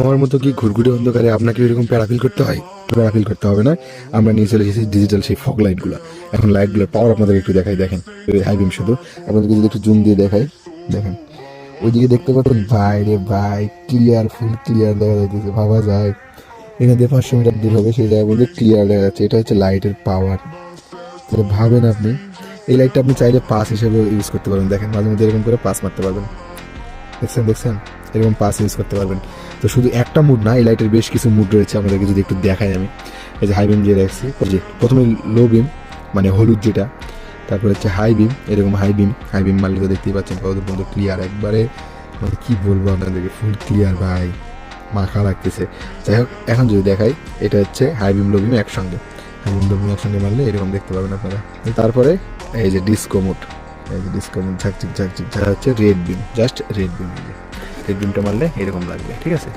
আমার মতো কি ঘুরঘুরে অন্ধকারে আপনাকে এরকম প্যারাফিল করতে হয়? প্যারাফিল করতে হবে না, আমরা নিয়ে চলে এসেছি ডিজিটাল সেই ফগ লাইটগুলো। এখন লাইটগুলোর পাওয়ার আপনাদের একটু দেখাই, দেখেন হাই বিম শুধু আপনাদেরকে যদি একটু জুম দিয়ে দেখাই, দেখেন ওইদিকে দেখতে পাচ্ছেন ভাই রে ভাই, ক্লিয়ার, ফুল ক্লিয়ার দেখা যাইতেছে, ভাবা যায় এখান দিয়ে 500 মিটার দূর হবে সেই জায়গার মধ্যে ক্লিয়ার দেখা যাচ্ছে। এটা হচ্ছে লাইটের পাওয়ার। তাহলে ভাবেন আপনি এই লাইটটা আপনি চাইলে পাস হিসেবে ইউজ করতে পারবেন। দেখেন মাঝে মধ্যে এরকম করে পাস মারতে পারবেন, দেখছেন দেখছেন, এরকম পাস ইউজ করতে পারবেন। তো শুধু একটা মুড না, এই লাইটের বেশ কিছু মুড রয়েছে, আপনাদেরকে যদি একটু দেখাই আমি। এই যে হাই বিম দিয়ে রাখছি, ওই যে প্রথমে লো বিম মানে হলুদ যেটা, তারপর হচ্ছে হাই বিম, এরকম হাই বিম মারলে তো দেখতেই পাচ্ছেন কতদূর পর্যন্ত ক্লিয়ার, একবারে মানে কি বলবো আপনাদেরকে, ফুল ক্লিয়ার ভাই, মাখা লাগতেছে। যাই হোক, এখন যদি দেখাই, এটা হচ্ছে হাই বিম লো বিম একসঙ্গে, হাই বিম লো বিম একসঙ্গে মারলে এরকম দেখতে পাবেন আপনারা। তারপরে এই যে ডিসকো মোড, এই যে ডিসকো মোড ঝাকচিক ঝাকচিক, যা হচ্ছে রেড বিম, জাস্ট রেড বিম, রেড বিমটা মারলে এরকম লাগবে, ঠিক আছে।